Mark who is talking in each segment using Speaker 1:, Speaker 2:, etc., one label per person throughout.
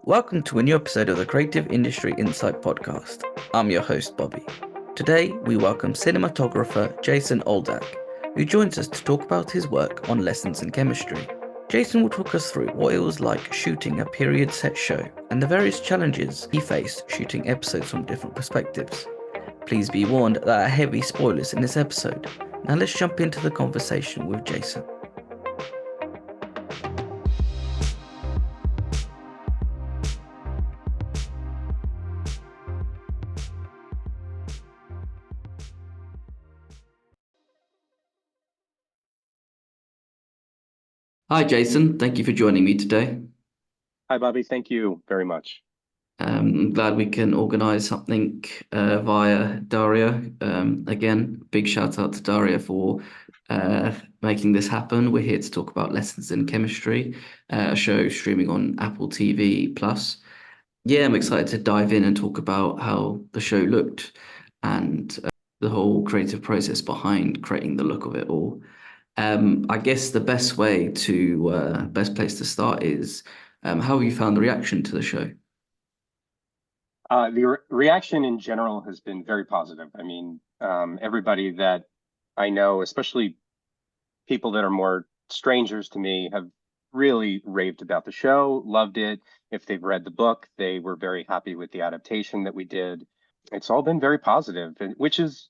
Speaker 1: Welcome to a new episode of the Creative Industry Insight podcast. I'm your host, Bobby. Today, we welcome cinematographer Jason Oldak, who joins us to talk about his work on lessons in chemistry. Jason will talk us through what it was like shooting a period set show and the various challenges he faced shooting episodes from different perspectives. Please be warned that there are heavy spoilers in this episode. Now let's jump into the conversation with Jason. Hi, Jason. Thank you for joining me today.
Speaker 2: Hi, Bobby. Thank you very much.
Speaker 1: I'm glad we can organise something via Daria. Again, big shout out to Daria for making this happen. We're here to talk about lessons in chemistry, a show streaming on Apple TV Plus. Yeah, I'm excited to dive in and talk about how the show looked and the whole creative process behind creating the look of it all. I guess the best place to start is how have you found the reaction to the show?
Speaker 2: The reaction in general has been very positive. I mean, everybody that I know, especially people that are more strangers to me, have really raved about the show, loved it. If they've read the book, they were very happy with the adaptation that we did. It's all been very positive, which is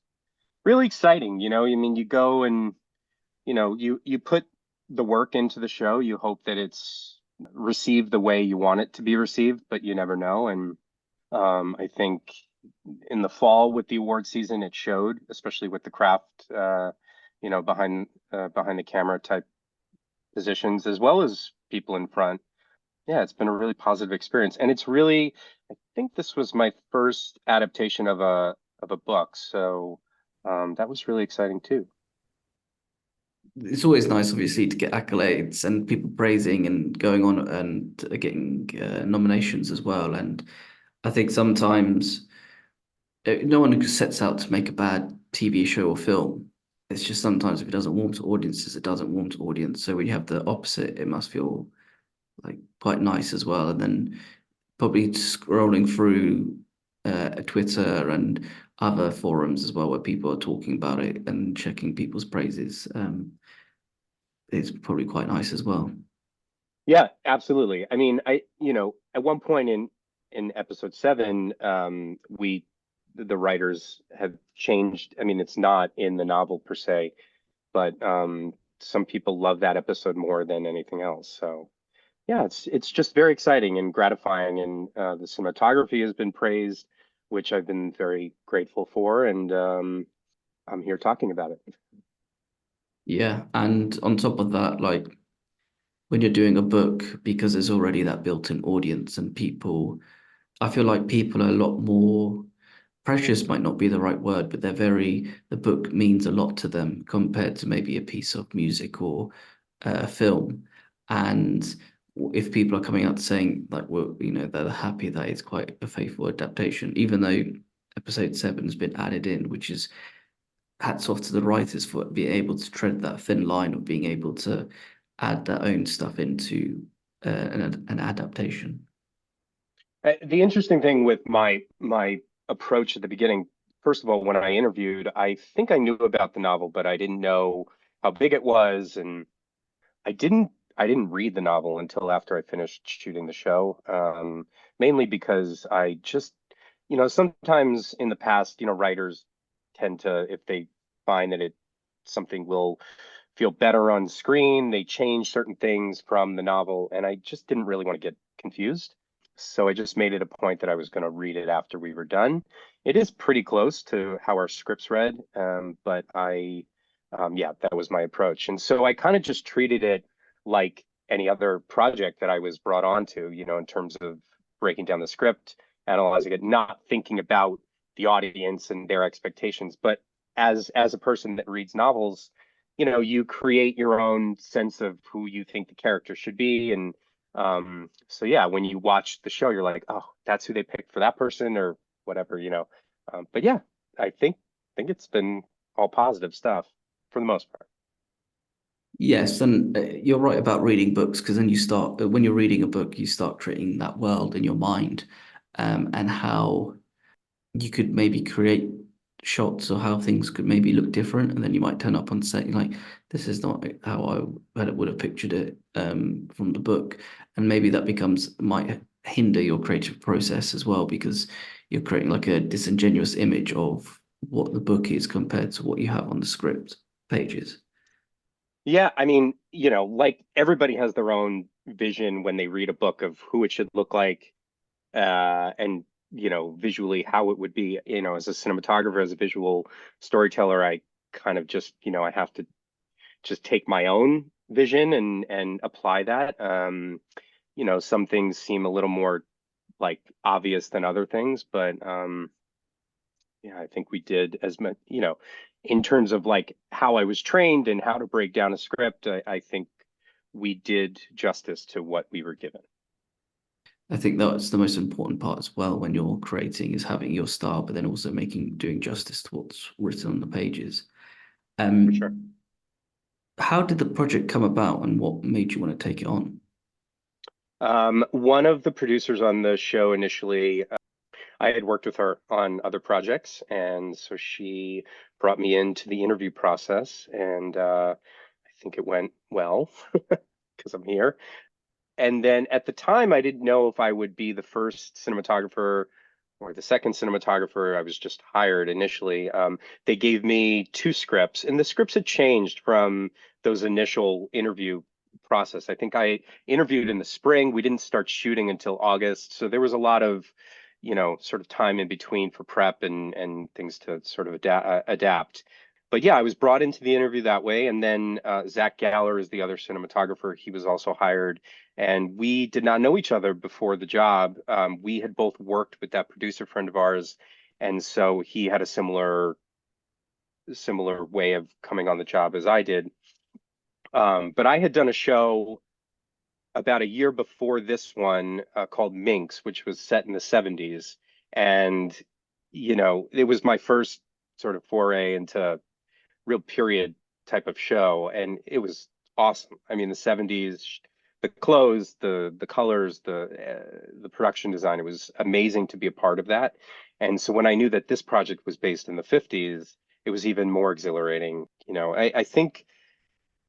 Speaker 2: really exciting. I mean, you go and you put the work into the show. You hope that it's received the way you want it to be received, but you never know. And I think in the fall with the award season, it showed, especially with the craft, behind the camera type positions, as well as people in front. Yeah, it's been a really positive experience, and it's really, I think this was my first adaptation of a book, so that was really exciting too.
Speaker 1: It's always nice, obviously, to get accolades and people praising and going on and getting nominations as well. And I think sometimes no one sets out to make a bad TV show or film. It's just sometimes if it doesn't warm to audiences, it doesn't warm to audience. So when you have the opposite, it must feel like quite nice as well. And then probably scrolling through Twitter and other forums as well, where people are talking about it and checking people's praises. It's probably quite nice as well.
Speaker 2: Yeah, absolutely. I mean, at one point in episode 7, the writers have changed. I mean, it's not in the novel per se, but some people love that episode more than anything else. So yeah, it's just very exciting and gratifying, and the cinematography has been praised, which I've been very grateful for, and I'm here talking about it.
Speaker 1: Yeah, and on top of that, like when you're doing a book, because there's already that built-in audience and people, I feel like people are a lot more precious might not be the right word, but the book means a lot to them compared to maybe a piece of music or a film. And if people are coming out saying like, well, they're happy that it's quite a faithful adaptation, even though episode 7 has been added in, which is hats off to the writers for being able to tread that thin line of being able to add their own stuff into an adaptation.
Speaker 2: The interesting thing with my approach at the beginning, first of all, when I interviewed, I think I knew about the novel, but I didn't know how big it was, and I didn't read the novel until after I finished shooting the show. Mainly because I just, sometimes in the past, writers tend to, if they find that something will feel better on screen, they change certain things from the novel, and I just didn't really want to get confused. So I just made it a point that I was going to read it after we were done. It is pretty close to how our scripts read, but yeah, that was my approach. And so I kind of just treated it like any other project that I was brought on to, in terms of breaking down the script, analyzing it, not thinking about the audience and their expectations. But as a person that reads novels, you create your own sense of who you think the character should be. And so yeah, when you watch the show, you're like, oh, that's who they picked for that person or whatever. But yeah, I think it's been all positive stuff for the most part.
Speaker 1: Yes, and you're right about reading books because then you start when you're reading a book, you start creating that world in your mind, and how you could maybe create shots or how things could maybe look different, and then you might turn up on set, you're like, this is not how would have pictured it from the book, and maybe that becomes might hinder your creative process as well because you're creating like a disingenuous image of what the book is compared to what you have on the script pages.
Speaker 2: Yeah, I mean, like everybody has their own vision when they read a book of who it should look like, and visually how it would be. As a cinematographer, as a visual storyteller, I kind of just, I have to just take my own vision and apply that. Some things seem a little more like obvious than other things, but yeah, I think we did as much, in terms of like how I was trained and how to break down a script, I think we did justice to what we were given.
Speaker 1: I think that's the most important part as well when you're creating is having your style, but then also doing justice to what's written on the pages.
Speaker 2: For sure.
Speaker 1: Um, how did the project come about and what made you want to take it on?
Speaker 2: One of the producers on the show initially, I had worked with her on other projects, and so she brought me into the interview process, and I think it went well because I'm here. And then at the time, I didn't know if I would be the first cinematographer or the second cinematographer. I was just hired initially. They gave me two scripts, and the scripts had changed from those initial interview process. I think I interviewed in the spring. We didn't start shooting until August, so there was a lot of, sort of time in between for prep and things to sort of adapt. But yeah, I was brought into the interview that way, and then Zach Galler is the other cinematographer. He was also hired, and we did not know each other before the job. We had both worked with that producer friend of ours, and so he had a similar way of coming on the job as I did. But I had done a show about a year before this one called Minx, which was set in the 70s, and it was my first sort of foray into real period type of show, and it was awesome. I mean, the 70s, the clothes, the colors, the production design, it was amazing to be a part of that. And so when I knew that this project was based in the 50s, it was even more exhilarating. I think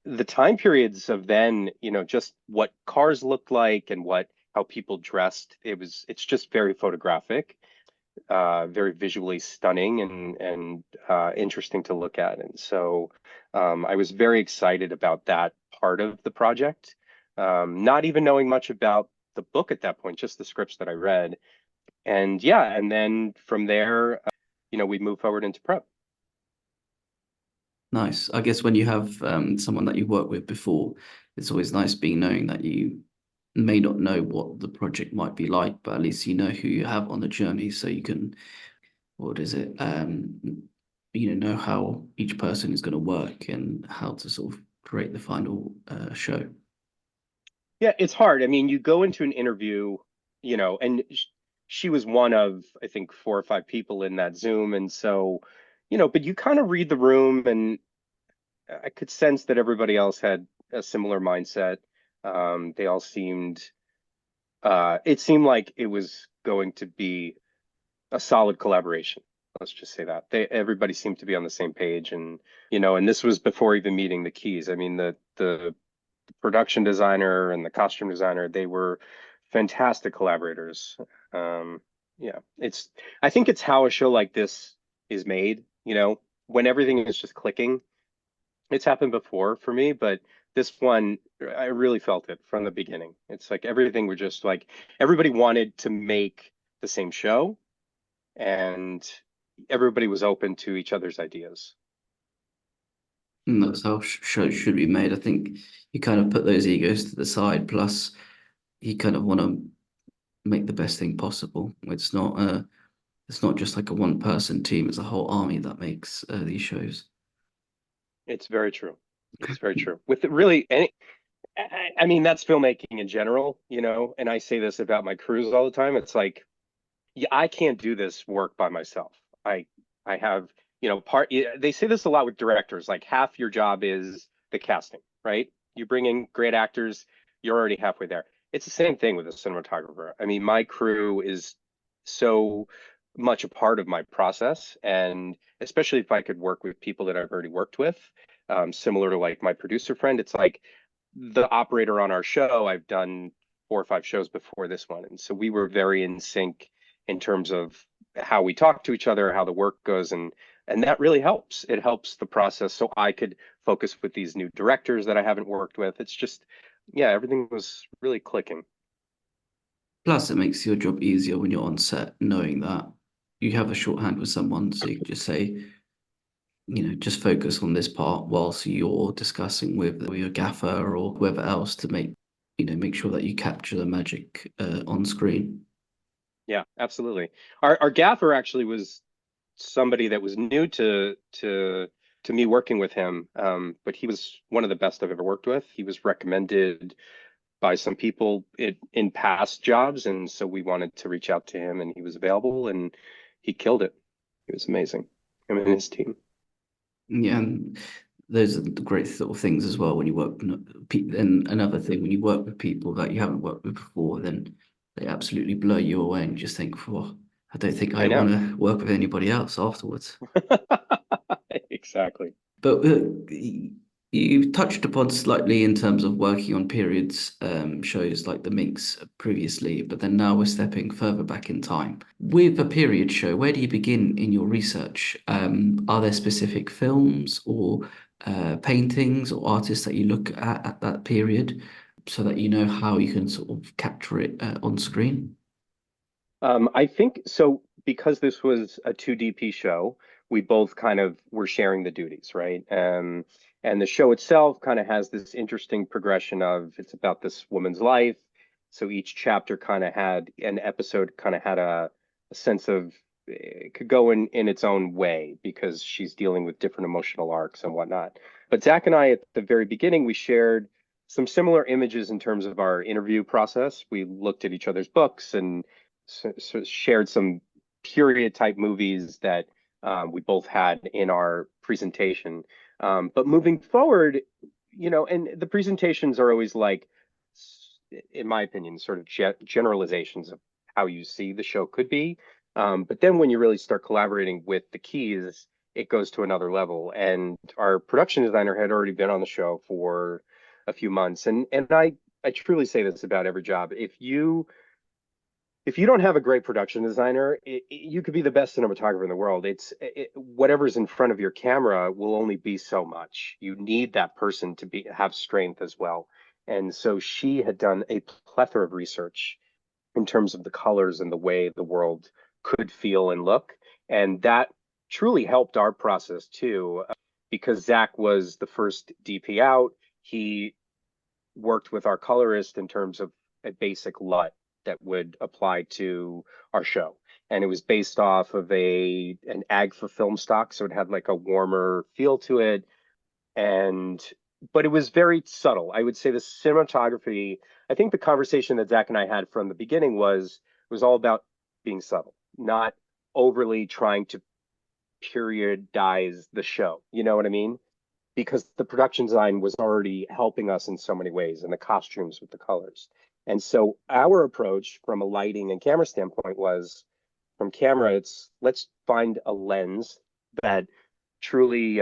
Speaker 2: the time periods of then, just what cars looked like and what how people dressed, it's just very photographic, very visually stunning and interesting to look at. And so I was very excited about that part of the project, not even knowing much about the book at that point, just the scripts that I read. And yeah, and then from there, we move forward into prep.
Speaker 1: Nice. I guess when you have someone that you worked with before, it's always nice being knowing that you may not know what the project might be like, but at least you know who you have on the journey, so you can, what is it, know how each person is going to work and how to sort of create the final show.
Speaker 2: Yeah, it's hard. I mean, you go into an interview, and she was one of, I think, four or five people in that Zoom. And so, but you kind of read the room, and I could sense that everybody else had a similar mindset. They all it seemed like it was going to be a solid collaboration. Let's just say that everybody seemed to be on the same page, and this was before even meeting the keys. I mean, the production designer and the costume designer, they were fantastic collaborators. Um, yeah, I think it's how a show like this is made, when everything is just clicking. It's happened before for me, but this one, I really felt it from the beginning. It's like everything was just like everybody wanted to make the same show, and everybody was open to each other's ideas.
Speaker 1: And that's how shows should be made. I think you kind of put those egos to the side, plus you kind of want to make the best thing possible. It's not just like a one person team, it's a whole army that makes these shows.
Speaker 2: It's very true. It's very true. With really any, I mean, that's filmmaking in general, and I say this about my crews all the time. It's like, yeah, I can't do this work by myself. I I have, they say this a lot with directors, like half your job is the casting, right? You bring in great actors, you're already halfway there. It's the same thing with a cinematographer. I mean, my crew is so much a part of my process, and especially if I could work with people that I've already worked with, similar to like my producer friend, it's like the operator on our show. I've done 4 or 5 shows before this one, and so we were very in sync in terms of how we talk to each other, how the work goes, and that really helps. It helps the process so I could focus with these new directors that I haven't worked with. It's just, yeah, everything was really clicking.
Speaker 1: Plus, it makes your job easier when you're on set, knowing that you have a shorthand with someone, so you can just say, just focus on this part whilst you're discussing with your gaffer or whoever else to make sure that you capture the magic on screen.
Speaker 2: Yeah, absolutely. Our gaffer actually was somebody that was new to me working with him, but he was one of the best I've ever worked with. He was recommended by some people in past jobs, and so we wanted to reach out to him, and he was available, and he killed it. He was amazing. Him and his team.
Speaker 1: Yeah, and those are the great sort of things as well when you work. And another thing, when you work with people that you haven't worked with before, then they absolutely blow you away, and you just think, "Well, I don't think
Speaker 2: I
Speaker 1: I want
Speaker 2: know.
Speaker 1: to work with anybody else afterwards."
Speaker 2: Exactly.
Speaker 1: But you touched upon slightly in terms of working on periods shows like The Minx previously, but then now we're stepping further back in time. With a period show, where do you begin in your research? Are there specific films or paintings or artists that you look at that period so that you know how you can sort of capture it on screen?
Speaker 2: I think so because this was a 2DP show, we both kind of were sharing the duties, right? And the show itself kind of has this interesting progression of it's about this woman's life. So each chapter kind of had an episode kind of had a sense of it could go in its own way because she's dealing with different emotional arcs and whatnot. But Zach and I at the very beginning, we shared some similar images in terms of our interview process. We looked at each other's books and shared some period type movies that we both had in our presentation. But moving forward, and the presentations are always like, in my opinion, sort of generalizations of how you see the show could be. But then when you really start collaborating with the keys, it goes to another level. And our production designer had already been on the show for a few months, and I truly say this about every job. If you don't have a great production designer, you could be the best cinematographer in the world. Whatever's in front of your camera will only be so much. You need that person to have strength as well. And so she had done a plethora of research in terms of the colors and the way the world could feel and look. And that truly helped our process too, because Zach was the first DP out. He worked with our colorist in terms of a basic LUT that would apply to our show. And it was based off of an AGFA film stock, so it had like a warmer feel to it. And but it was very subtle. I would say the cinematography, I think the conversation that Zach and I had from the beginning was all about being subtle, not overly trying to periodize the show. You know what I mean? Because the production design was already helping us in so many ways and the costumes with the colors. And so our approach from a lighting and camera standpoint was from camera, it's let's find a lens that truly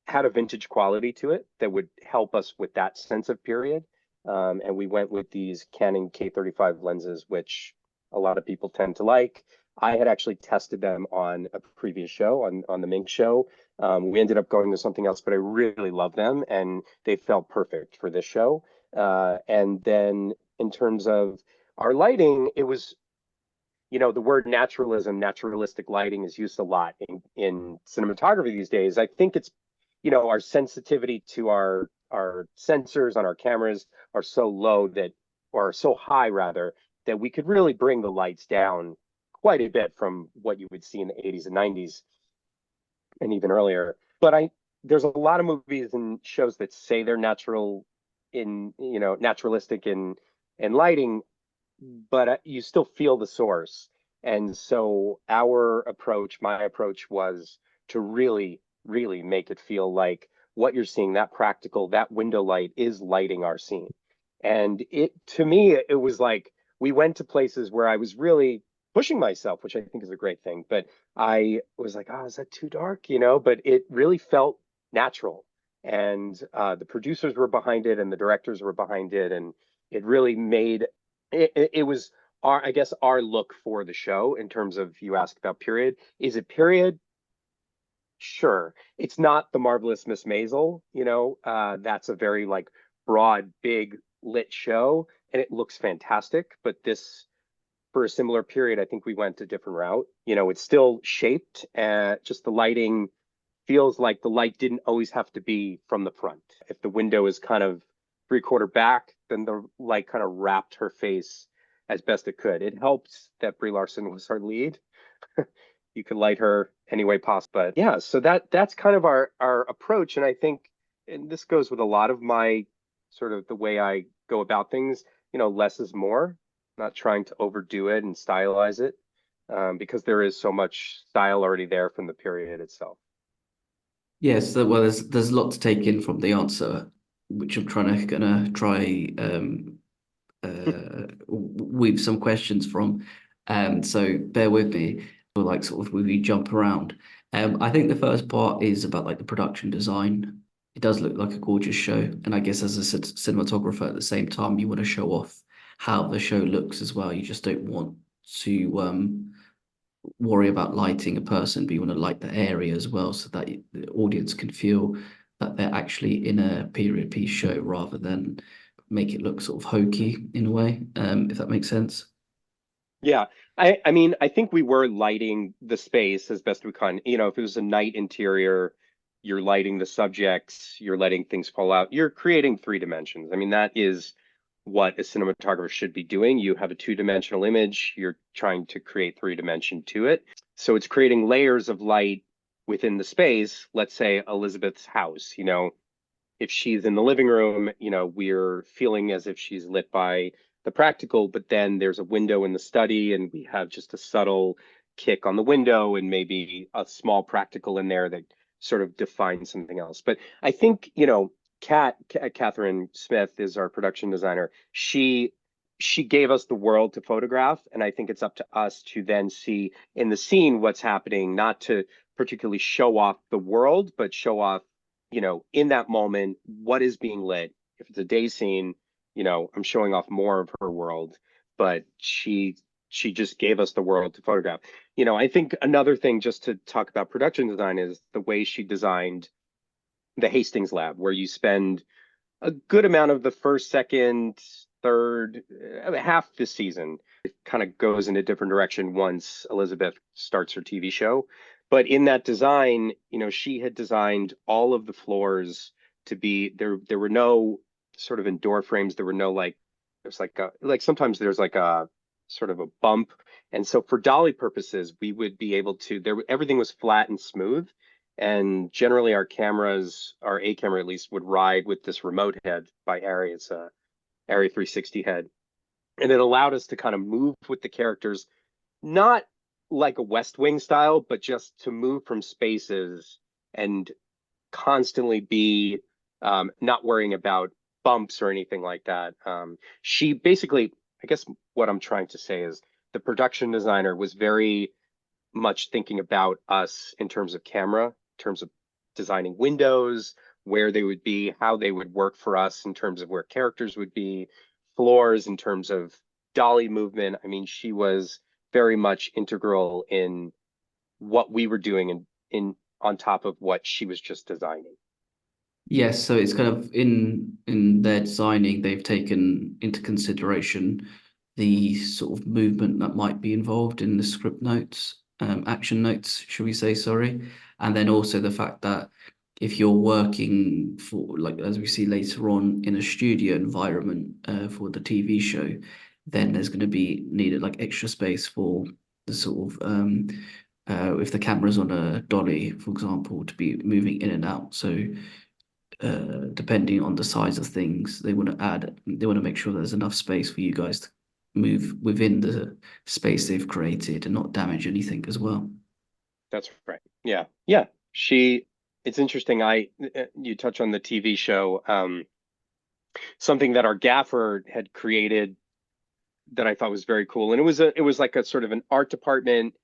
Speaker 2: had a vintage quality to it that would help us with that sense of period. And we went with these Canon K35 lenses, which a lot of people tend to like. I had actually tested them on a previous show, on the Mink show. We ended up going to something else, but I really love them and they felt perfect for this show. And then in terms of our lighting, it was, the word naturalism, naturalistic lighting is used a lot in cinematography these days. I think it's, our sensitivity to our sensors on our cameras are so low that, or so high rather, that we could really bring the lights down quite a bit from what you would see in the 80s and 90s and even earlier. But there's a lot of movies and shows that say they're naturalistic in lighting, but you still feel the source. And so my approach was to really, really make it feel like what you're seeing, that practical, that window light is lighting our scene. And it, to me, it was like we went to places where I was really pushing myself, which I think is a great thing. But I was like, oh, is that too dark? But it really felt natural. And the producers were behind it and the directors were behind it. And it really made it was our, I guess, our look for the show in terms of you asked about period. Is it period? Sure. It's not the Marvelous Miss Maisel. That's a very like broad, big lit show, and it looks fantastic. But this, for a similar period, I think we went a different route. It's still shaped, just the lighting feels like the light didn't always have to be from the front. If the window is kind of three-quarter back, then the light kind of wrapped her face as best it could. It helped that Brie Larson was our lead. You could light her any way possible. But yeah, so that's kind of our approach. And I think, and this goes with a lot of my sort of the way I go about things, less is more, not trying to overdo it and stylize it, because there is so much style already there from the period itself.
Speaker 1: Yes, well, there's a lot to take in from the answer, which I'm gonna try weave some questions from. So bear with me. We'll like sort of we jump around. I think the first part is about like the production design. It does look like a gorgeous show, and I guess as a cinematographer at the same time, you want to show off how the show looks as well. You just don't want to worry about lighting a person, but you want to light the area as well, so that the audience can feel that they're actually in a period piece show rather than make it look sort of hokey in a way, if that makes sense.
Speaker 2: Yeah, I mean, I think we were lighting the space as best we can. If it was a night interior, you're lighting the subjects, you're letting things fall out, you're creating three dimensions. I mean, that is what a cinematographer should be doing. You have a two-dimensional image, you're trying to create three-dimension to it. So it's creating layers of light within the space. Let's say Elizabeth's house, if she's in the living room, we're feeling as if she's lit by the practical, but then there's a window in the study and we have just a subtle kick on the window and maybe a small practical in there that sort of defines something else. But I think, Catherine Smith is our production designer. She gave us the world to photograph, and I think it's up to us to then see in the scene what's happening, not to particularly show off the world, but show off in that moment, what is being lit. If it's a day scene, I'm showing off more of her world, but she just gave us the world to photograph. I think another thing just to talk about production design is the way she designed the Hastings lab, where you spend a good amount of the first, second, third, half this season. It kind of goes in a different direction once Elizabeth starts her TV show. But in that design, she had designed all of the floors to be there. There were no sort of in door frames. There were no there's like sometimes there's like a sort of a bump. And so for dolly purposes, we would be able to everything was flat and smooth. And generally our cameras, our A camera at least, would ride with this remote head by Arri. It's a Arri 360 head. And it allowed us to kind of move with the characters, not like a West Wing style, but just to move from spaces and constantly be not worrying about bumps or anything like that. She basically, I guess what I'm trying to say is the production designer was very much thinking about us in terms of camera, in terms of designing windows, where they would be, how they would work for us in terms of where characters would be, floors in terms of dolly movement. I mean, she was very much integral in what we were doing in on top of what she was just designing.
Speaker 1: Yes, so it's kind of in their designing, they've taken into consideration the sort of movement that might be involved in the script notes, action notes, should we say, sorry. And then also the fact that if you're working for, like as we see later on, in a studio environment for the TV show, then there's going to be needed like extra space for the sort of if the camera's on a dolly, for example, to be moving in and out. So depending on the size of things, they want to make sure there's enough space for you guys to move within the space they've created and not damage anything as well.
Speaker 2: That's right. Yeah. Yeah. She it's interesting. You touch on the TV show, something that our gaffer had created that I thought was very cool. And it was like a sort of an art department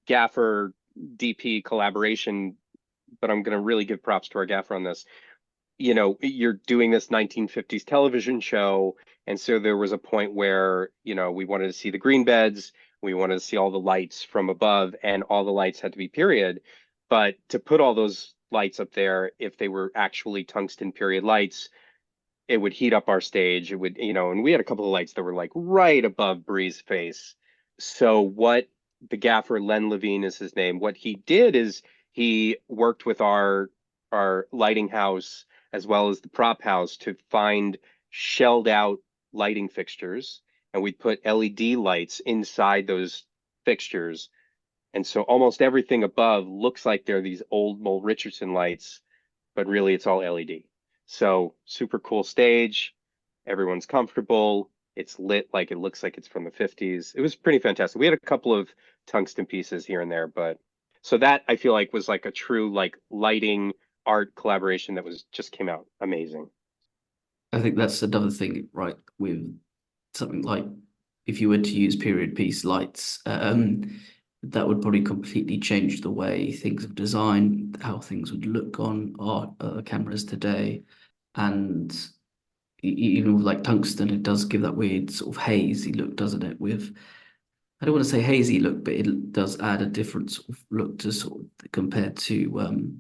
Speaker 2: gaffer DP collaboration, but I'm going to really give props to our gaffer on this. You know, you're doing this 1950s television show, and so there was a point where, you know, we wanted to see the green beds, we wanted to see all the lights from above, and all the lights had to be period. But to put all those lights up there, if they were actually tungsten period lights, it would heat up our stage. It would, you know, and we had a couple of lights that were like right above Bree's face. So what the gaffer, Len Levine is his name, what he did is he worked with our lighting house as well as the prop house to find shelled out lighting fixtures, and we put LED lights inside those fixtures. And so almost everything above looks like they're these old Mole Richardson lights, but really it's all LED. So super cool stage. Everyone's comfortable. It's lit like it looks like it's from the 50s. It was pretty fantastic. We had a couple of tungsten pieces here and there, but so that I feel like was like a true like lighting art collaboration that was just came out amazing.
Speaker 1: I think that's another thing, right, with something like if you were to use period piece lights, that would probably completely change the way things are designed, how things would look on our cameras today. And even with like tungsten, it does give that weird sort of hazy look, doesn't it? With I don't want to say hazy look, but it does add a different sort of look to sort of compared to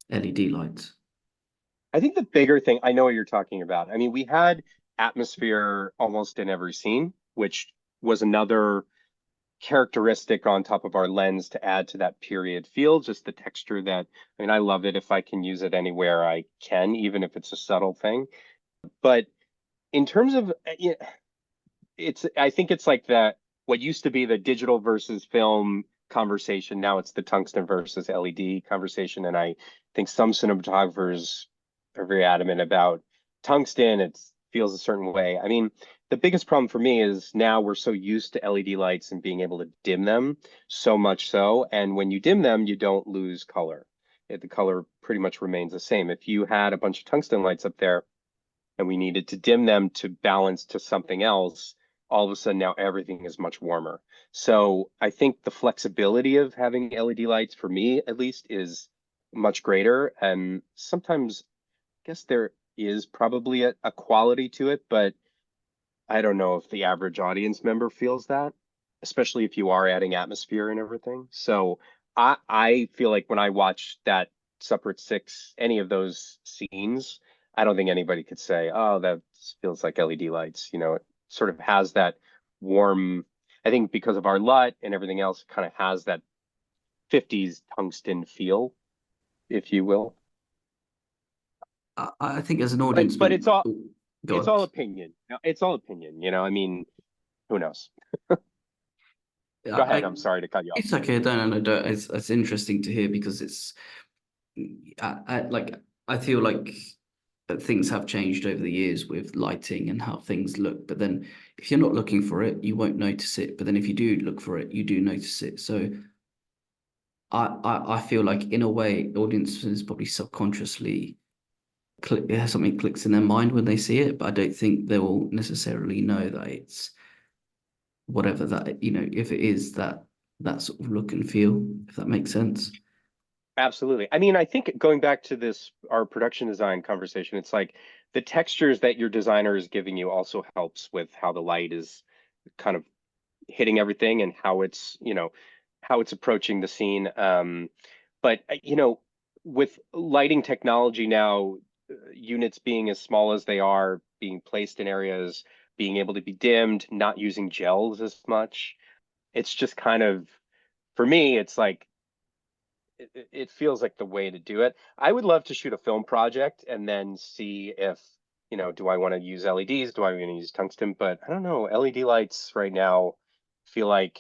Speaker 1: LED lights.
Speaker 2: I think the bigger thing, I know what you're talking about. I mean, we had atmosphere almost in every scene, which was another characteristic on top of our lens to add to that period feel, just the texture that, I mean, I love it if I can use it anywhere I can, even if it's a subtle thing. But in terms of, I think it's like that, what used to be the digital versus film conversation. Now it's the tungsten versus LED conversation. And I think some cinematographers are very adamant about tungsten. It feels a certain way. I mean, the biggest problem for me is now we're so used to LED lights and being able to dim them so much so. And when you dim them, you don't lose color. The color pretty much remains the same. If you had a bunch of tungsten lights up there and we needed to dim them to balance to something else, all of a sudden now everything is much warmer. So I think the flexibility of having LED lights for me at least is much greater. And sometimes I guess there is probably a quality to it, but I don't know if the average audience member feels that, especially if you are adding atmosphere and everything. So I feel like when I watch that Separate Six, any of those scenes, I don't think anybody could say, oh, that feels like LED lights. You know, it sort of has that warm, I think because of our LUT and everything else, it kind of has that 50s tungsten feel, if you will.
Speaker 1: I think as an
Speaker 2: But
Speaker 1: audience
Speaker 2: but
Speaker 1: member, oh, go
Speaker 2: it's
Speaker 1: on.
Speaker 2: all opinion. It's all opinion, you know. I mean, who knows? Go ahead.
Speaker 1: I
Speaker 2: I'm sorry to cut you off.
Speaker 1: it's okay. Don't no, no, don't. It's interesting to hear because it's like I feel like that things have changed over the years with lighting and how things look. But then if you're not looking for it, you won't notice it. But then if you do look for it, you do notice it. So I feel like in a way, audiences probably subconsciously click, yeah, something clicks in their mind when they see it, but I don't think they will necessarily know that it's whatever that, if it is that sort of look and feel, if that makes sense.
Speaker 2: Absolutely. I mean, I think going back to this, our production design conversation, it's like the textures that your designer is giving you also helps with how the light is kind of hitting everything and how it's, you know, how it's approaching the scene. But you know, with lighting technology now, units being as small as they are, being placed in areas, being able to be dimmed, not using gels as much, it's just kind of, for me, it's like it feels like the way to do it. I would love to shoot a film project and then see if, you know, do I want to use LEDs? Do I want to use tungsten? But I don't know. LED lights right now feel like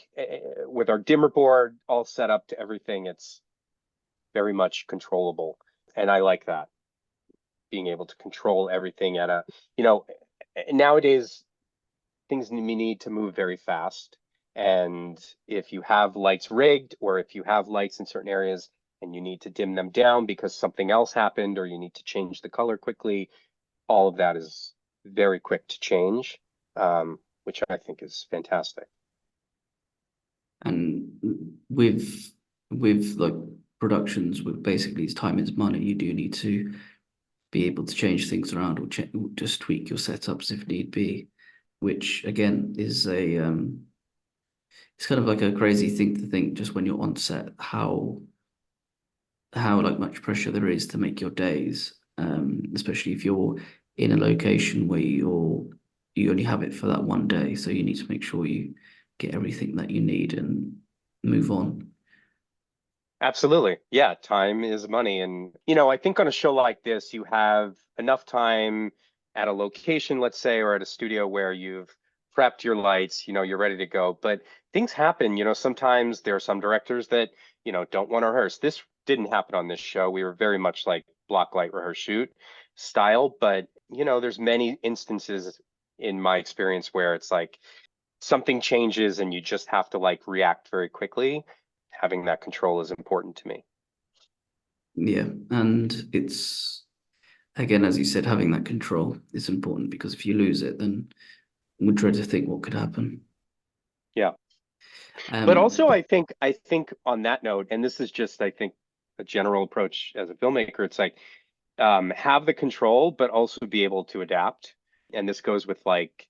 Speaker 2: with our dimmer board all set up to everything, it's very much controllable. And I like that, being able to control everything at a, you know, nowadays things need to move very fast. And if you have lights rigged or if you have lights in certain areas and you need to dim them down because something else happened, or you need to change the color quickly, all of that is very quick to change, which I think is fantastic.
Speaker 1: And with like productions, with basically time is money, you do need to be able to change things around or just tweak your setups if need be, which again is a it's kind of like a crazy thing to think just when you're on set how like much pressure there is to make your days, especially if you're in a location where you only have it for that one day, so you need to make sure you get everything that you need and move on.
Speaker 2: Absolutely. Yeah, time is money. And, I think on a show like this, you have enough time at a location, let's say, or at a studio where you've prepped your lights, you're ready to go. But things happen, sometimes there are some directors that, don't want to rehearse. This didn't happen on this show. We were very much like block light rehearse shoot style, but there's many instances in my experience where it's like something changes and you just have to like react very quickly. Having that control is important to me.
Speaker 1: Yeah, and it's again, as you said, having that control is important because if you lose it, then we try to think what could happen.
Speaker 2: Yeah. But also
Speaker 1: But
Speaker 2: I think on that note, and this is just I think a general approach as a filmmaker, it's like have the control, but also be able to adapt. And this goes with like,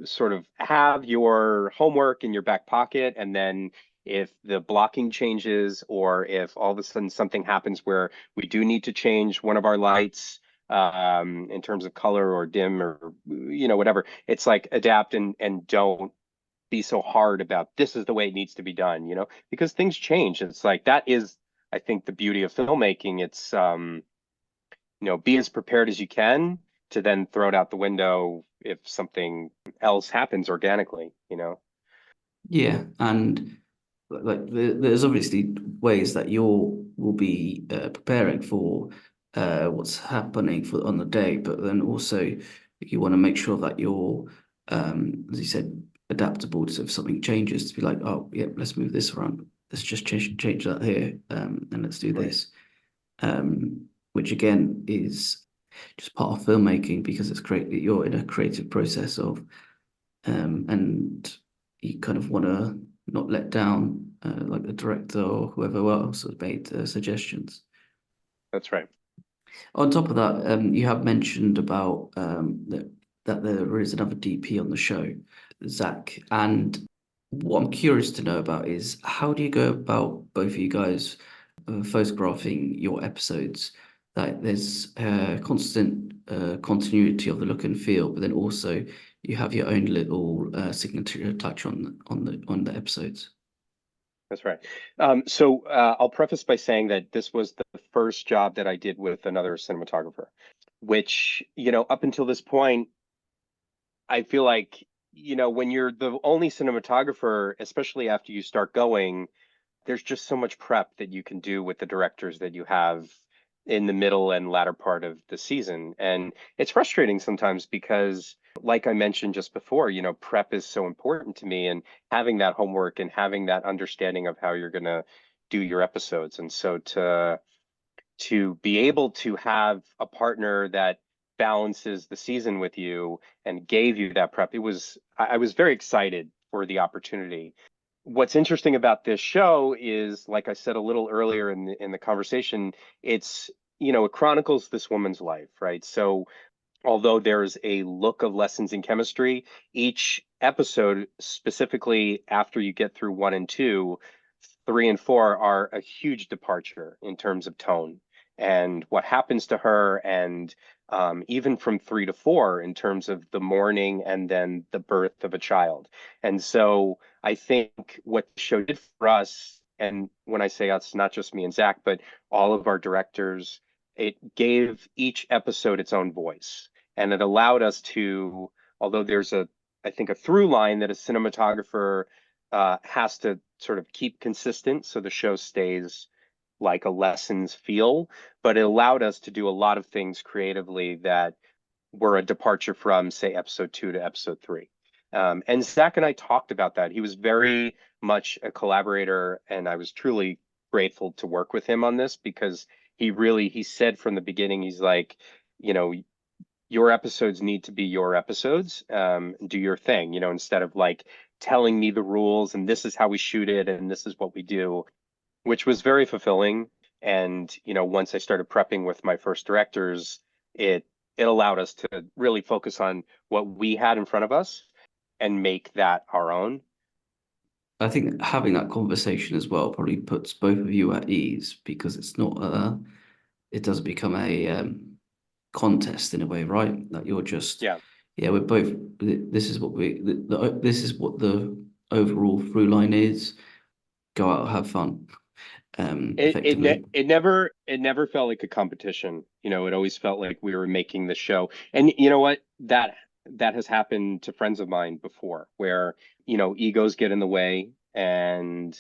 Speaker 2: sort of have your homework in your back pocket, and then if the blocking changes or if all of a sudden something happens where we do need to change one of our lights in terms of color or dim or whatever, it's like adapt and don't be so hard about this is the way it needs to be done, because things change. It's like that is, I think, the beauty of filmmaking. It's be as prepared as you can to then throw it out the window if something else happens organically.
Speaker 1: yeah, and like there's obviously ways that you will be preparing for what's happening for on the day, but then also you want to make sure that you're, as you said, adaptable. So if something changes, to be like, oh, yeah, let's move this around. Let's just change that here, and let's do
Speaker 2: Right.
Speaker 1: this. Which again is just part of filmmaking because it's great that you're in a creative process of, and you kind of want to not let down like the director or whoever else has made suggestions.
Speaker 2: That's right.
Speaker 1: On top of that, you have mentioned about that there is another DP on the show, Zach. And what I'm curious to know about is how do you go about both of you guys photographing your episodes? That there's constant continuity of the look and feel, but then also you have your own little signature touch on the episodes.
Speaker 2: That's right. So I'll preface by saying that this was the first job that I did with another cinematographer, which, up until this point, I feel like, when you're the only cinematographer, especially after you start going, there's just so much prep that you can do with the directors that you have in the middle and latter part of the season. And it's frustrating sometimes because, like I mentioned just before, prep is so important to me, and having that homework and having that understanding of how you're going to do your episodes. And so to be able to have a partner that balances the season with you and gave you that prep, I was very excited for the opportunity. What's interesting about this show is, like I said a little earlier in the conversation, it's, it chronicles this woman's life, right? So although there's a look of lessons in chemistry, each episode, specifically after you get through 1 and 2, 3 and 4 are a huge departure in terms of tone and what happens to her, and even from 3 to 4 in terms of the mourning and then the birth of a child. And so I think what the show did for us, and when I say us, not just me and Zach, but all of our directors, it gave each episode its own voice. And it allowed us to, although there's I think, a through line that a cinematographer has to sort of keep consistent so the show stays like a lessons feel, but it allowed us to do a lot of things creatively that were a departure from, say, episode 2 to episode 3. And Zach and I talked about that. He was very much a collaborator, and I was truly grateful to work with him on this because he said from the beginning, he's like, you know, your episodes need to be your episodes. Do your thing, instead of like telling me the rules and this is how we shoot it and this is what we do, which was very fulfilling. And, once I started prepping with my first directors, it allowed us to really focus on what we had in front of us and make that our own.
Speaker 1: I think having that conversation as well probably puts both of you at ease because it's not it does become a contest in a way, right? That you're just,
Speaker 2: Yeah.
Speaker 1: yeah, we're both. This is what this is what the overall through line is. Go out, have fun, effectively.
Speaker 2: It never felt like a competition. It always felt like we were making the show. And you know what? That has happened to friends of mine before where, egos get in the way and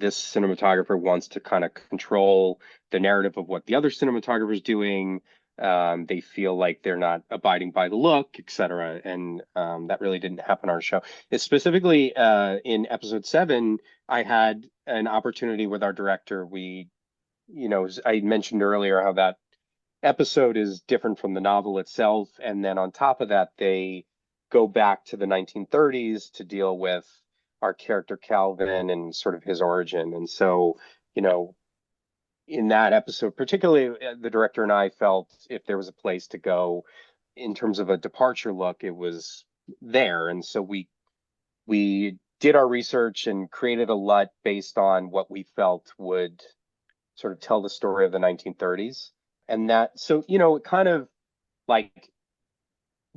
Speaker 2: this cinematographer wants to kind of control the narrative of what the other cinematographer is doing. They feel like they're not abiding by the look, etc. And that really didn't happen on our show. It's specifically in episode 7, I had an opportunity with our director. I mentioned earlier how that episode is different from the novel itself. And then on top of that, they go back to the 1930s to deal with our character Calvin and sort of his origin. And so, you know, in that episode, particularly the director and I felt if there was a place to go in terms of a departure look, it was there. And so we did our research and created a LUT based on what we felt would sort of tell the story of the 1930s. And it kind of like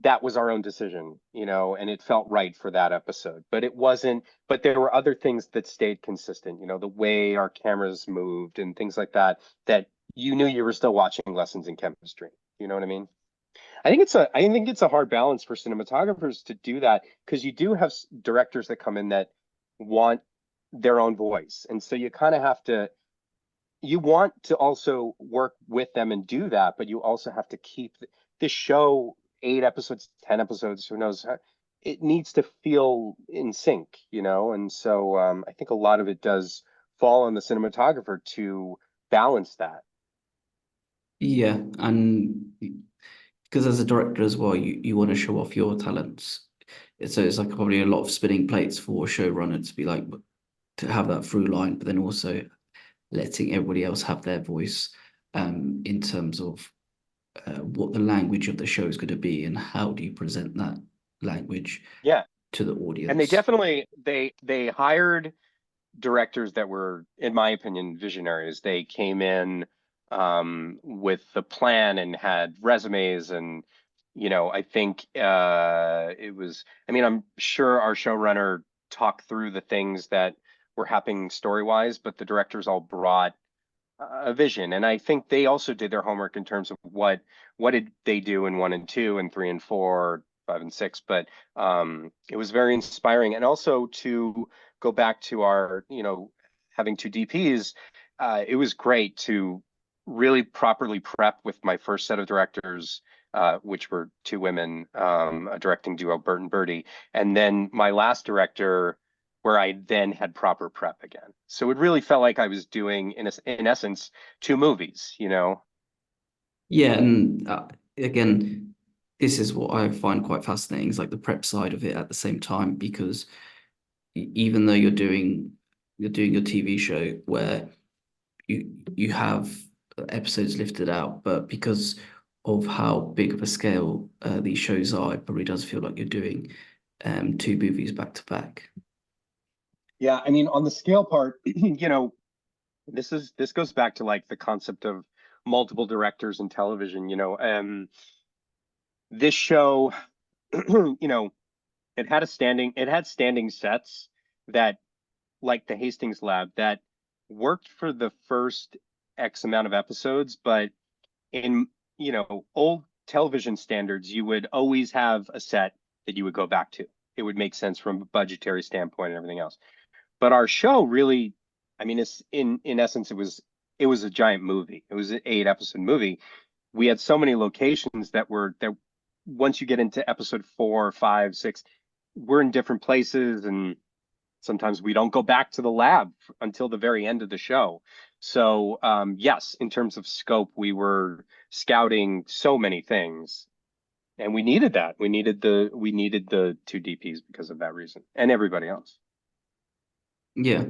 Speaker 2: that was our own decision, and it felt right for that episode. But it wasn't, but there were other things that stayed consistent, the way our cameras moved and things like that, that you knew you were still watching lessons in chemistry. You know what I mean? I think it's a hard balance for cinematographers to do that because you do have directors that come in that want their own voice. And so you kind of have to you want to also work with them and do that, but you also have to keep this show 8 episodes, 10 episodes, who knows, it needs to feel in sync, And so I think a lot of it does fall on the cinematographer to balance that.
Speaker 1: Yeah, and because as a director as well, you want to show off your talents. So it's like probably a lot of spinning plates for a showrunner to be like to have that through line, but then also letting everybody else have their voice in terms of what the language of the show is going to be and how do you present that language
Speaker 2: Yeah.
Speaker 1: to the
Speaker 2: And they
Speaker 1: audience.
Speaker 2: definitely they hired directors that were, in my opinion, visionaries. They came in with the plan and had resumes, and I think it was. I mean, I'm sure our showrunner talked through the things that were happening story wise, but the directors all brought a vision, and I think they also did their homework in terms of what did they do in 1 and 2 and 3 and 4, 5 and 6. But it was very inspiring, and also to go back to our having 2 DPs, it was great to really properly prep with my first set of directors, which were 2 women, a directing duo, Bert and Bertie, and then my last director where I then had proper prep again. So it really felt like I was doing, in essence, 2 movies.
Speaker 1: Yeah, and again, this is what I find quite fascinating is like the prep side of it at the same time because even though you're doing your TV show where you have episodes lifted out, but because of how big of a scale these shows are, it probably does feel like you're doing 2 movies back to back.
Speaker 2: Yeah, I mean, on the scale part, this goes back to like the concept of multiple directors in television. This show, it had standing sets that, like the Hastings Lab, that worked for the first X amount of episodes, but in old television standards, you would always have a set that you would go back to. It would make sense from a budgetary standpoint and everything else. But our show really, I mean, it's in essence, it was a giant movie. It was an 8 episode movie. We had so many locations that once you get into episode 4, 5, 6, we're in different places, and Sometimes we don't go back to the lab until the very end of the show. So yes, in terms of scope, we were scouting so many things, and we needed that. We needed the two DPs because of that reason, and everybody else.
Speaker 1: Yeah.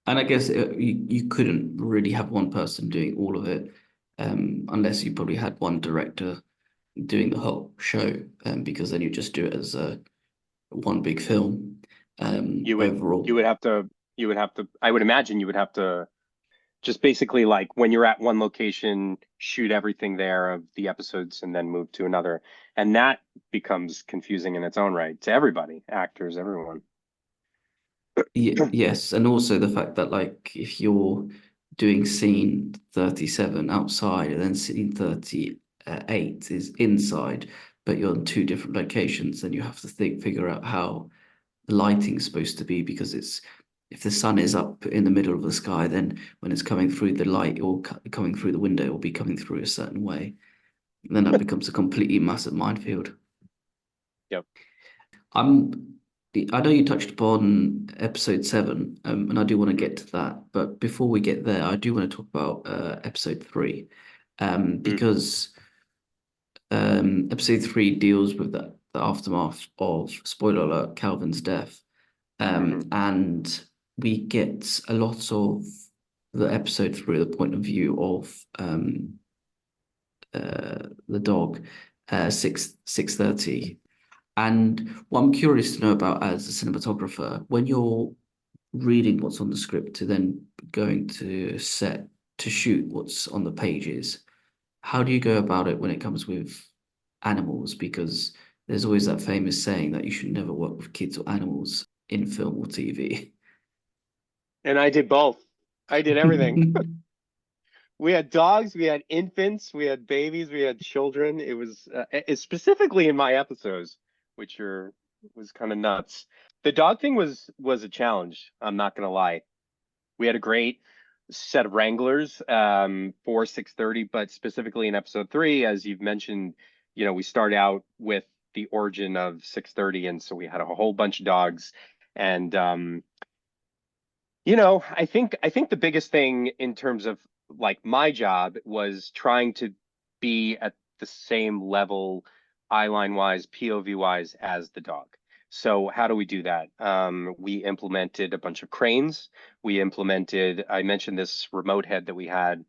Speaker 1: And I guess you couldn't really have one person doing all of it, unless you probably had one director doing the whole show, because then you just do it as one big film,
Speaker 2: You would you
Speaker 1: overall.
Speaker 2: would have to you would have to I would imagine you would have to just basically like when you're at one location, shoot everything there of the episodes and then move to another. And that becomes confusing in its own right to everybody, actors, everyone.
Speaker 1: Yes, and also the fact that like if you're doing scene 37 outside and then scene 38 is inside, but you're in two different locations, then you have to figure out how the lighting's supposed to be because it's if the sun is up in the middle of the sky, then when it's coming through the light or coming through the window, it will be coming through a certain way. And then that becomes a completely massive minefield.
Speaker 2: Yep.
Speaker 1: I'm I know you touched upon episode 7, and I do want to
Speaker 2: Mm-hmm.
Speaker 1: get to that. But before we get there, I do want to talk about episode 3, because episode 3 deals with the aftermath of, spoiler alert, Calvin's death.
Speaker 2: Mm-hmm.
Speaker 1: And we get a lot of the episode through the point of view of the dog, 6:30. And what I'm curious to know about as a cinematographer, when you're reading what's on the script to then going to set to shoot what's on the pages, how do you go about it when it comes with animals? Because there's always that famous saying that you should never work with kids or animals in film or TV.
Speaker 2: And I did both. I did everything. We had dogs, we had infants, we had babies, we had children. It was specifically in my episodes, which are was kind of nuts. The dog thing was a challenge. I'm not gonna lie. We had a great set of wranglers for 6:30, but specifically in episode 3, as you've mentioned, we start out with the origin of 6:30, and so we had a whole bunch of dogs. And I think the biggest thing in terms of like my job was trying to be at the same level, eye line wise, POV wise as the dog. So how do we do that? We implemented a bunch of cranes. I mentioned this remote head that we had.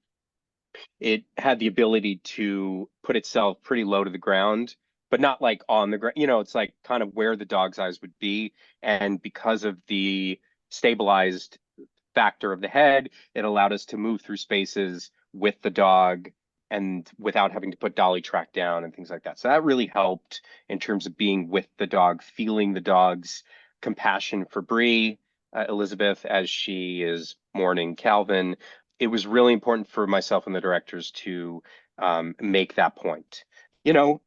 Speaker 2: It had the ability to put itself pretty low to the ground, but not like on the ground. It's like kind of where the dog's eyes would be. And because of the stabilized factor of the head, it allowed us to move through spaces with the dog and without having to put dolly track down and things like that. So that really helped in terms of being with the dog, feeling the dog's compassion for Bree, Elizabeth, as she is mourning Calvin. It was really important for myself and the directors to make that point. You know,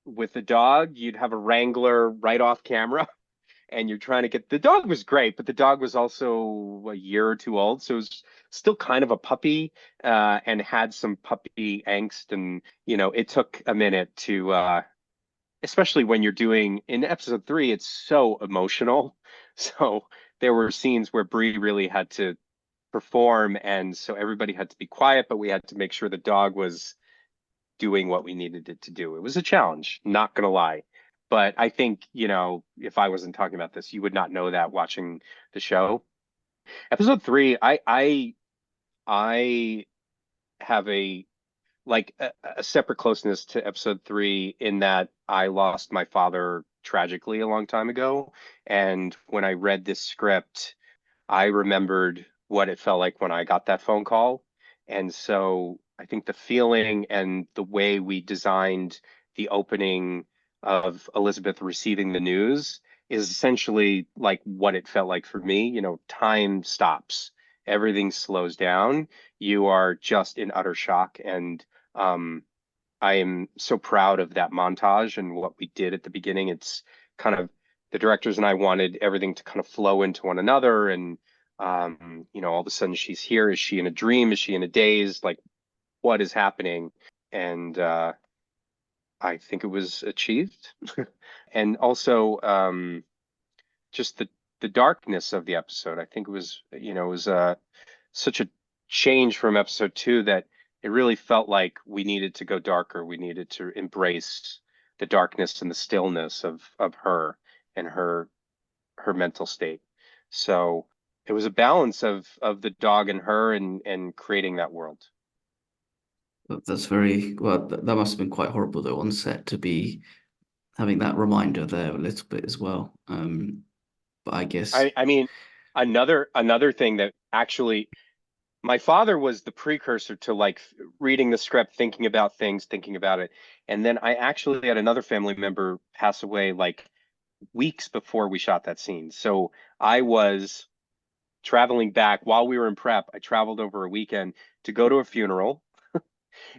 Speaker 2: with the dog, you'd have a wrangler right off camera and you're trying to get the dog was great, but the dog was also a year or two old, so it was still kind of a puppy and had some puppy angst, and it took a minute to, especially when you're doing in episode 3, it's so emotional, so there were scenes where Bree really had to perform, and so everybody had to be quiet, but we had to make sure the dog was doing what we needed it to do. It was a challenge, not gonna lie. But I think, if I wasn't talking about this, you would not know that watching the show. Episode 3, I have a separate closeness to episode 3 in that I lost my father tragically a long time ago. And when I read this script, I remembered what it felt like when I got that phone call. And so I think the feeling and the way we designed the opening of Elizabeth receiving the news is essentially like what it felt like for me. Time stops, everything slows down. You are just in utter shock. And um, I am so proud of that montage and what we did at the beginning. It's kind of the directors and I wanted everything to kind of flow into one another. And, all of a sudden she's here. Is she in a dream? Is she in a daze? Like, what is happening? And I think it was achieved. And also, just the darkness of the episode. I think it was, it was such a change from episode two that it really felt like we needed to go darker. We needed to embrace the darkness and the stillness of her and her mental state. So it was a balance of the dog and her and creating that world.
Speaker 1: That's very well. That must have been quite horrible though on set to be having that reminder there a little bit as well. But I guess
Speaker 2: I mean, another thing that actually my father was the precursor to like reading the script, thinking about things, thinking about it. And then I actually had another family member pass away like weeks before we shot that scene. So I was traveling back while we were in prep. I traveled over a weekend to go to a funeral.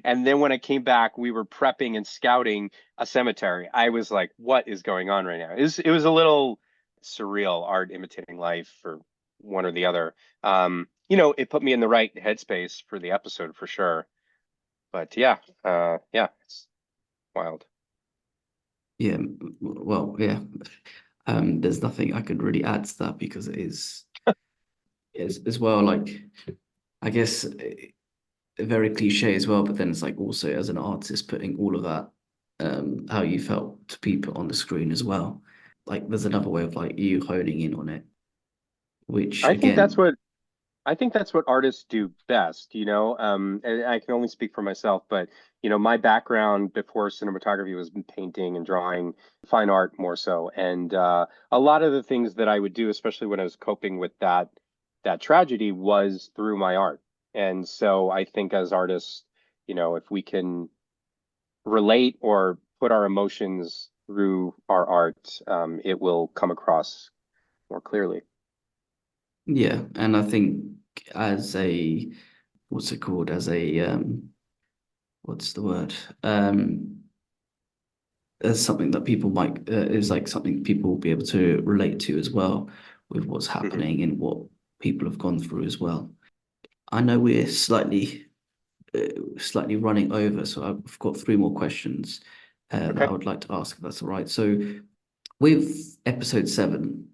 Speaker 2: And then when I came back, we were prepping and scouting a cemetery. I was like, what is going on right now? It was a little surreal, art imitating life or one or the other. It put me in the right headspace for the episode for sure. But yeah, it's wild.
Speaker 1: yeah, well, yeah. There's nothing I could really add to that because it is as well like I guess very cliche as well, but then it's like also as an artist putting all of that how you felt to be put on the screen as well. Like there's another way of like you honing in on it, which
Speaker 2: I think that's
Speaker 1: again,
Speaker 2: what I think that's what artists do best. And I can only speak for myself, but my background before cinematography was in painting and drawing, fine art more so. And a lot of the things that I would do, especially when I was coping with that tragedy, was through my art. And so I think as artists, if we can relate or put our emotions through our art, it will come across more clearly.
Speaker 1: yeah, and I think as a what's it called as a what's the word as something that people might is like something people will be able to relate to as well with what's
Speaker 2: Mhm.
Speaker 1: happening and what people have gone through as well. I know we're slightly running over, so I've got three more questions that I
Speaker 2: Okay.
Speaker 1: would like to ask if that's all right. So with episode seven,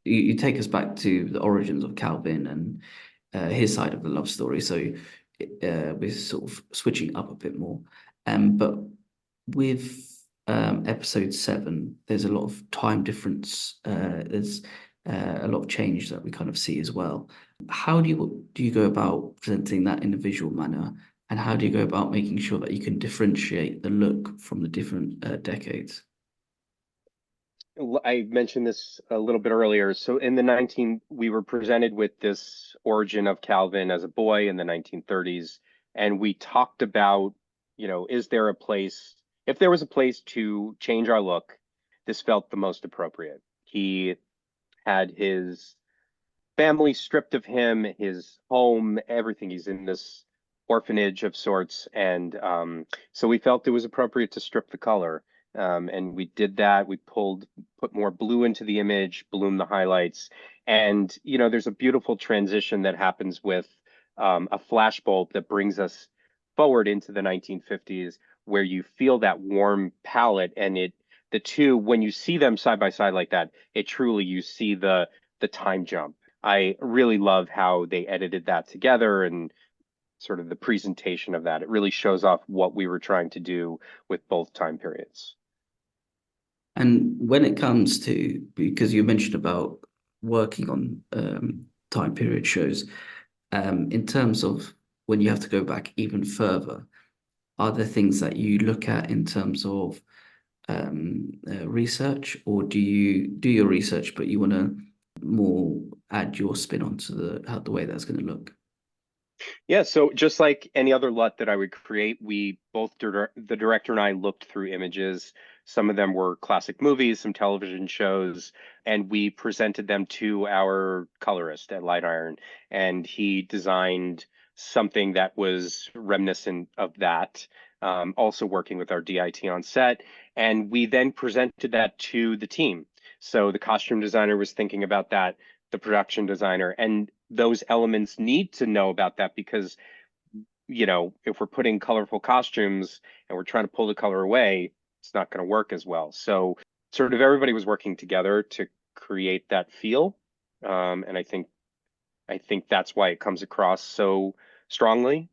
Speaker 1: you take us back to the origins of Calvin and his side of the love story. So we're sort of switching up a bit more. But with episode seven, there's a lot of time difference. There's a lot of change that we kind of see as well. How do you go about presenting that in a visual manner, and how do you go about making sure that you can differentiate the look from the different decades?
Speaker 2: I mentioned this a little bit earlier. So in we were presented with this origin of Calvin as a boy in the 1930s, and we talked about, is there a place, if there was a place to change our look, this felt the most appropriate. He had his family stripped of him, his home, everything. He's in this orphanage of sorts, and so we felt it was appropriate to strip the color. And we did that. We put more blue into the image, bloom the highlights, and there's a beautiful transition that happens with a flashbulb that brings us forward into the 1950s, where you feel that warm palette, and the two, when you see them side by side like that, it truly you see the time jump. I really love how they edited that together and sort of the presentation of that. It really shows off what we were trying to do with both time periods.
Speaker 1: And when it comes to, because you mentioned about working on time period shows, in terms of when you have to go back even further, are there things that you look at in terms of research, or do you do your research but you want to more add your spin onto the way that's going to look?
Speaker 2: Yeah, so just like any other LUT that I would create, we both the director and I looked through images. Some of them were classic movies, some television shows, and we presented them to our colorist at Light Iron, and he designed something that was reminiscent of that. Also working with our DIT on set, and we then presented that to the team. So the costume designer was thinking about that, the production designer, and those elements need to know about that because if we're putting colorful costumes and we're trying to pull the color away, it's not going to work as well. So sort of everybody was working together to create that feel. And I think that's why it comes across so strongly.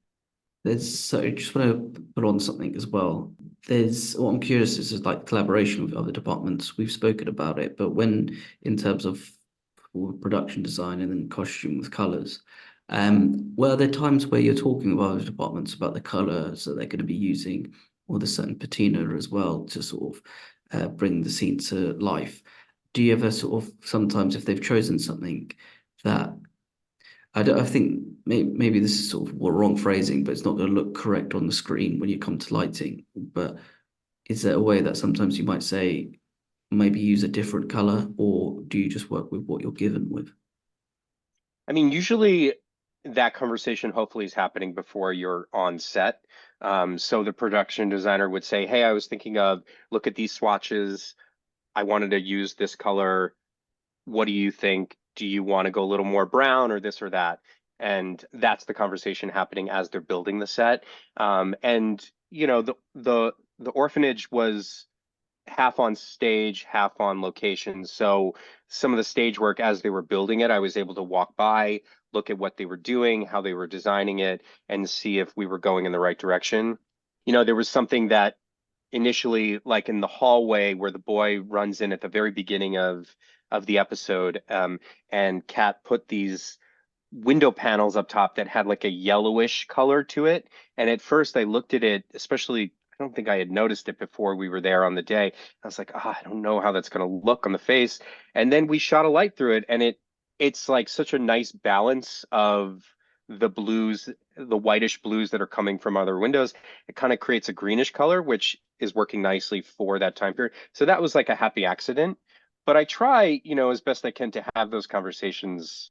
Speaker 1: There's so just want to put on something as well. There's what I'm curious is like collaboration with other departments. We've spoken about it, but when in terms of for production design and then costume with colors, were there times where you're talking with other departments about the colors that they're going to be using or the certain patina as well to sort of bring the scene to life? Do you ever sort of sometimes if they've chosen something that I think maybe this is sort of wrong phrasing, but it's not going to look correct on the screen when you come to lighting. But is there a way that sometimes you might say maybe use a different color, or do you just work with what you're given with?
Speaker 2: I mean, usually that conversation hopefully is happening before you're on set. So the production designer would say, "Hey, I was thinking of look at these swatches. I wanted to use this color. What do you think? Do you want to go a little more brown or this or that?" And that's the conversation happening as they're building the set. And you know, the orphanage was half on stage, half on location. So some of the stage work as they were building it, I was able to walk by, look at what they were doing, how they were designing it, and see if we were going in the right direction. You know, there was something that initially, like in the hallway where the boy runs in at the very beginning of the episode, and Kat put these window panels up top that had like a yellowish color to it. And at first I looked at it, especially I don't think I had noticed it before we were there on the day. I was like, oh, I don't know how that's going to look on the face. And then we shot a light through it, and it's like such a nice balance of the blues, the whitish blues that are coming from other windows. It kind of creates a greenish color, which is working nicely for that time period. So that was like a happy accident. But I try, you know, as best I can to have those conversations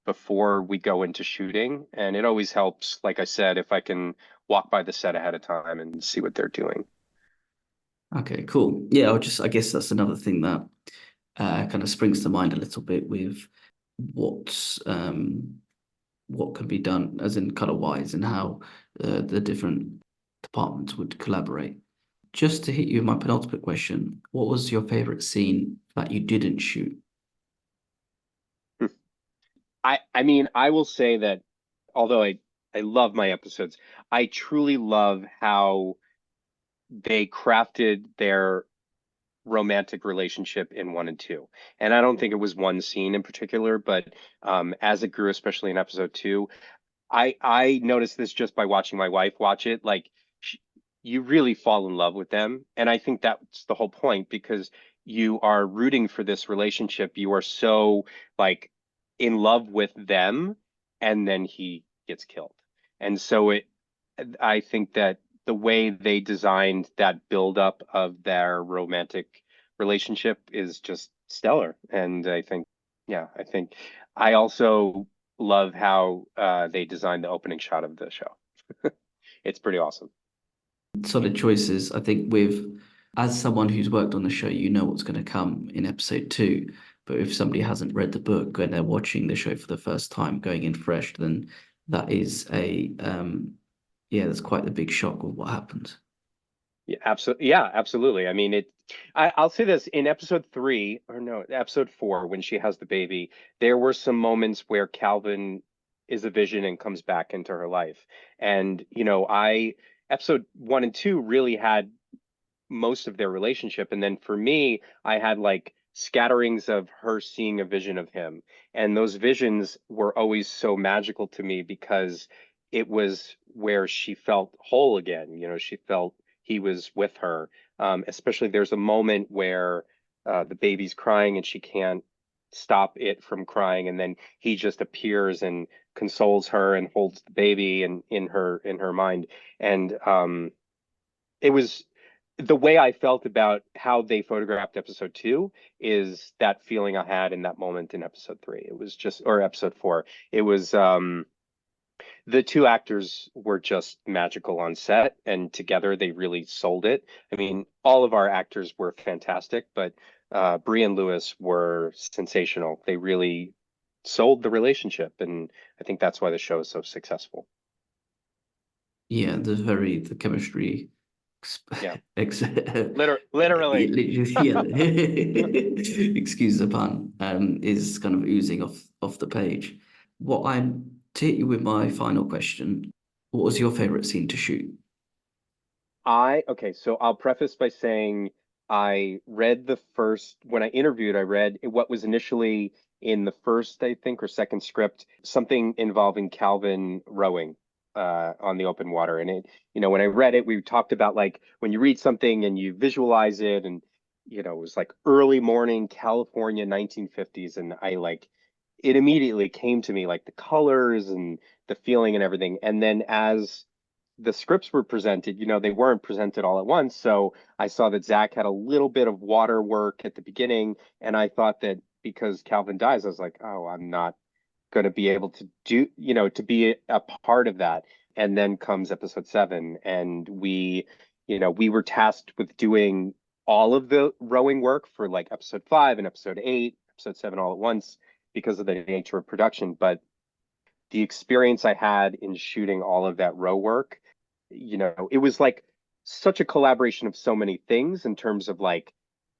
Speaker 2: before we go into shooting. And it always helps, like I said, if I can walk by the set ahead of time and see what they're doing.
Speaker 1: Okay, cool. Yeah, I guess that's another thing that kind of springs to mind a little bit with what what can be done, as in color wise, and how the different departments would collaborate. Just to hit you with my penultimate question, what was your favorite scene that you didn't shoot?
Speaker 2: I mean, I will say that although I love my episodes, I truly love how they crafted their romantic relationship in one and two. And I don't think it was one scene in particular, but as it grew, especially in episode two, I noticed this just by watching my wife watch it. Like sh you really fall in love with them, and I think that's the whole point because you are rooting for this relationship. You are so like in love with them, and then he gets killed. And so I think that the way they designed that buildup of their romantic relationship is just stellar. And I think, yeah, I think I also love how they designed the opening shot of the show. It's pretty awesome.
Speaker 1: Solid choices. I think with as someone who's worked on the show, you know what's going to come in episode two. But if somebody hasn't read the book and they're watching the show for the first time, going in fresh, then that is a yeah, that's quite the big shock of what happens.
Speaker 2: Yeah, absolutely. Yeah, absolutely. I mean, I'll say this in episode three, or no, episode four, when she has the baby, there were some moments where Calvin is a vision and comes back into her life. And, you know, episode one and two really had most of their relationship. And then for me, I had like scatterings of her seeing a vision of him. And those visions were always so magical to me because it was where she felt whole again. You know, she felt he was with her. Especially there's a moment where the baby's crying and she can't stop it from crying. And then he just appears and consoles her and holds the baby and in her mind. And it was the way I felt about how they photographed episode two is that feeling I had in that moment in episode three. It was just, or episode four. It was the two actors were just magical on set, and together they really sold it. I mean, all of our actors were fantastic, but Bree and Lewis were sensational. They really sold the relationship, and I think that's why the show is so successful.
Speaker 1: Yeah, the chemistry
Speaker 2: Yeah,
Speaker 1: ex
Speaker 2: literally.
Speaker 1: yeah, excuse the pun, is kind of oozing off the page. What I'm to hit you with my final question, what was your favorite scene to shoot?
Speaker 2: Okay, so I'll preface by saying I read the first, when I interviewed, I read what was initially in the first, I think, or second script, something involving Calvin rowing on the open water. And when I read it, we talked about like when you read something and you visualize it, and it was like early morning California 1950s, and I like it immediately came to me like the colors and the feeling and everything. And then as the scripts were presented, they weren't presented all at once. So I saw that Zach had a little bit of water work at the beginning, and I thought that because Calvin dies, I was like, oh, I'm not going to be able to do, to be a part of that. And then comes episode 7, and we were tasked with doing all of the rowing work for like episode 5 and episode 8, episode 7 all at once because of the nature of production. But the experience I had in shooting all of that row work, it was like such a collaboration of so many things in terms of like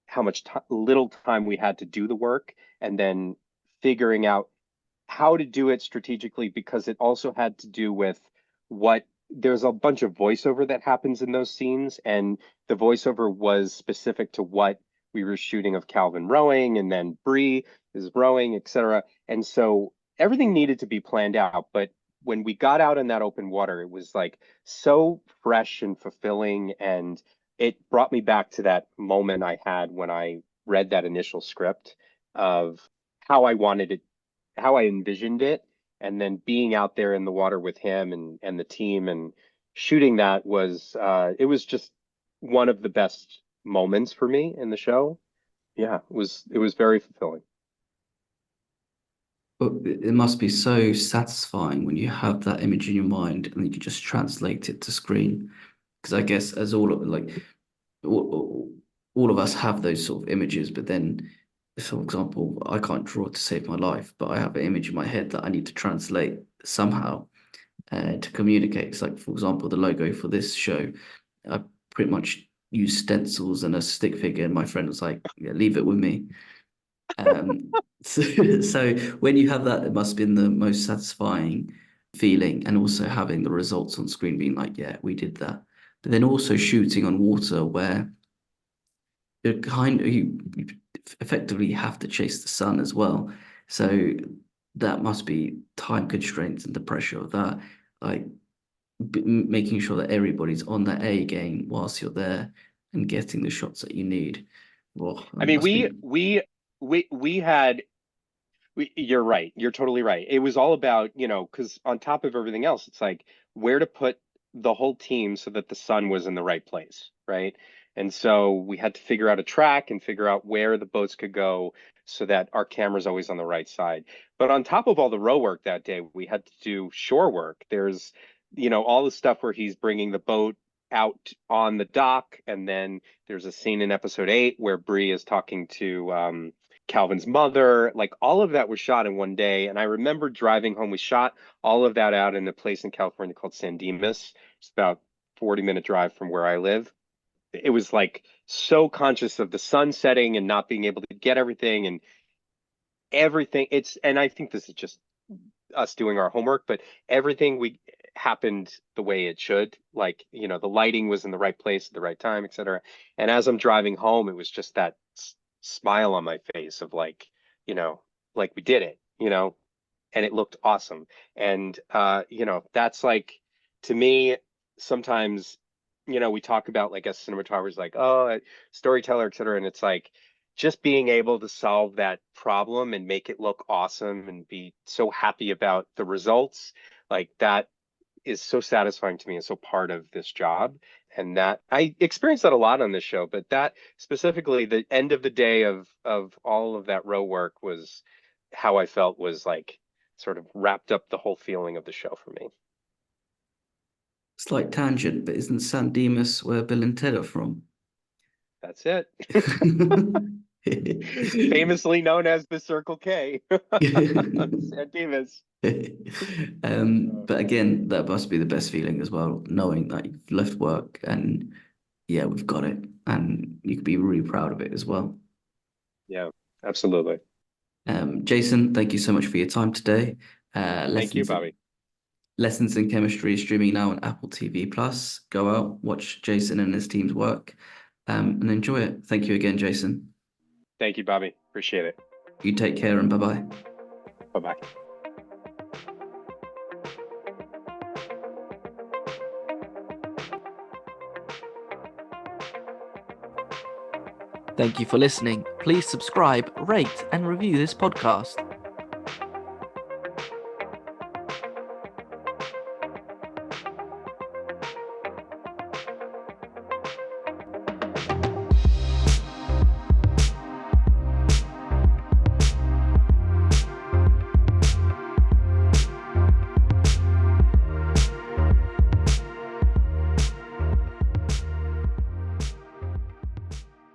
Speaker 2: how much little time we had to do the work, and then figuring out how to do it strategically, because it also had to do with what there's a bunch of voiceover that happens in those scenes, and the voiceover was specific to what we were shooting of Calvin rowing, and then Bree is rowing, etc. And so everything needed to be planned out. But when we got out in that open water, it was like so fresh and fulfilling, and it brought me back to that moment I had when I read that initial script of how I wanted it, how I envisioned it, and then being out there in the water with him and the team and shooting that was it was just one of the best moments for me in the show. Yeah, it was very fulfilling.
Speaker 1: But it must be so satisfying when you have that image in your mind and you can just translate it to screen. Because I guess as all of like all of us have those sort of images, but then, for example, I can't draw to save my life, but I have an image in my head that I need to translate somehow to communicate. It's like, for example, the logo for this show, I pretty much used stencils and a stick figure, and my friend was like, "Yeah, leave it with me." So when you have that, it must have been the most satisfying feeling, and also having the results on screen being like, yeah, we did that. But then also shooting on water where you effectively have to chase the sun as well. So that must be time constraints and the pressure of that, like making sure that everybody's on their A game whilst you're there and getting the shots that you need. Well,
Speaker 2: I
Speaker 1: that
Speaker 2: mean,
Speaker 1: must
Speaker 2: we
Speaker 1: be.
Speaker 2: we we had you're right. You're totally right. It was all about, because on top of everything else, it's like where to put the whole team so that the sun was in the right place, right? And so we had to figure out a track and figure out where the boats could go so that our camera's always on the right side. But on top of all the row work that day, we had to do shore work. There's, all the stuff where he's bringing the boat out on the dock, and then there's a scene in episode 8 where Bree is talking to Calvin's mother. Like all of that was shot in one day. And I remember driving home. We shot all of that out in a place in California called San Dimas. It's about 40-minute drive from where I live. It was like so conscious of the sun setting and not being able to get everything and everything. And I think this is just us doing our homework, but everything we happened the way it should. Like, the lighting was in the right place at the right time, etc. And as I'm driving home, it was just that smile on my face of like, you know, like we did it, and it looked awesome. And that's like to me, sometimes, we talk about like as cinematographers, like, oh, storyteller, etc. And it's like just being able to solve that problem and make it look awesome and be so happy about the results, like that is so satisfying to me and so part of this job. And that I experienced that a lot on this show, but that specifically, the end of the day of all of that row work was how I felt was like sort of wrapped up the whole feeling of the show for me.
Speaker 1: Slight tangent, but isn't San Dimas where Bill and Ted are from?
Speaker 2: That's it. Famously known as the Circle K. San Dimas.
Speaker 1: But again, that must be the best feeling as well, knowing that you've left work and yeah, we've got it. And you could be really proud of it as well.
Speaker 2: Yeah, absolutely.
Speaker 1: Jason, thank you so much for your time today.
Speaker 2: Thank you, Bobby.
Speaker 1: Lessons in Chemistry is streaming now on Apple TV Plus. Go out, watch Jason and his team's work, and enjoy it. Thank you again, Jason.
Speaker 2: Thank you, Bobby. Appreciate it.
Speaker 1: You take care and bye-bye.
Speaker 2: Bye-bye.
Speaker 1: Thank you for listening. Please subscribe, rate, and review this podcast.